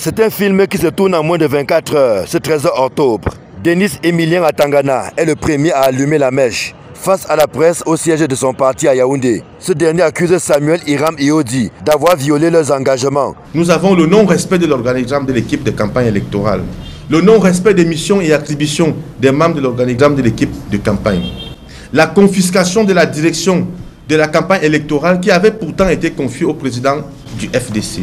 C'est un film qui se tourne en moins de 24 heures, ce 13 octobre. Denis Emilien Atangana est le premier à allumer la mèche. Face à la presse au siège de son parti à Yaoundé, ce dernier accuse Samuel Hiram Iodi d'avoir violé leurs engagements. Nous avons le non-respect de l'organigramme de l'équipe de campagne électorale, le non-respect des missions et attributions des membres de l'organigramme de l'équipe de campagne, la confiscation de la direction de la campagne électorale qui avait pourtant été confiée au président du FDC,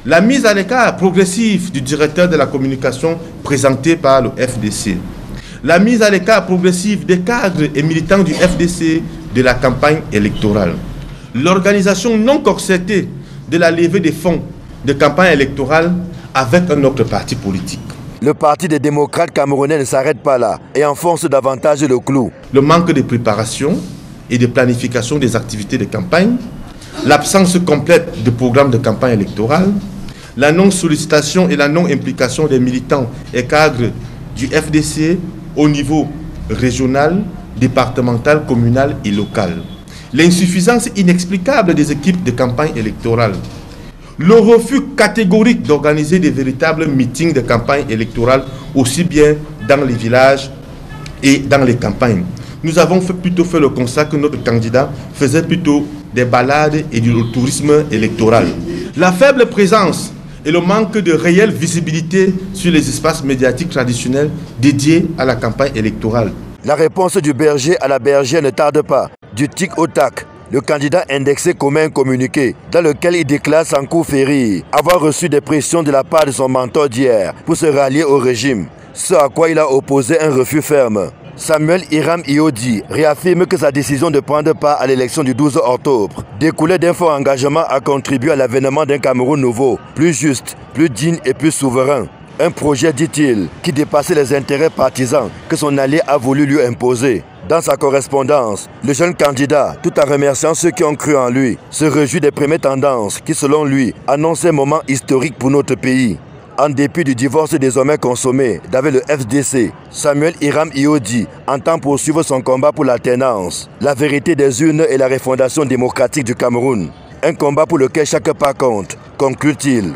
la mise à l'écart progressive du directeur de la communication présenté par le FDC, la mise à l'écart progressive des cadres et militants du FDC de la campagne électorale, l'organisation non corsetée de la levée des fonds de campagne électorale avec un autre parti politique. Le parti des démocrates camerounais ne s'arrête pas là et enfonce davantage le clou. Le manque de préparation et de planification des activités de campagne, l'absence complète de programme de campagne électorale, la non-sollicitation et la non-implication des militants et cadres du FDC au niveau régional, départemental, communal et local. L'insuffisance inexplicable des équipes de campagne électorale. Le refus catégorique d'organiser des véritables meetings de campagne électorale, aussi bien dans les villages et dans les campagnes. Nous avons plutôt fait le constat que notre candidat faisait plutôt des balades et du tourisme électoral. La faible présence et le manque de réelle visibilité sur les espaces médiatiques traditionnels dédiés à la campagne électorale. La réponse du berger à la bergère ne tarde pas. Du tic au tac, le candidat indexé commet un communiqué dans lequel il déclare sans coup férir avoir reçu des pressions de la part de son mentor d'hier pour se rallier au régime, ce à quoi il a opposé un refus ferme. Samuel Hiram Iodi réaffirme que sa décision de prendre part à l'élection du 12 octobre découlait d'un fort engagement à contribuer à l'avènement d'un Cameroun nouveau, plus juste, plus digne et plus souverain. Un projet, dit-il, qui dépassait les intérêts partisans que son allié a voulu lui imposer. Dans sa correspondance, le jeune candidat, tout en remerciant ceux qui ont cru en lui, se réjouit des premières tendances qui, selon lui, annoncent un moment historique pour notre pays. En dépit du divorce désormais consommé d'avec le FDC, Samuel Hiram Iodi entend poursuivre son combat pour l'alternance, la vérité des urnes et la refondation démocratique du Cameroun. Un combat pour lequel chaque pas compte, conclut-il.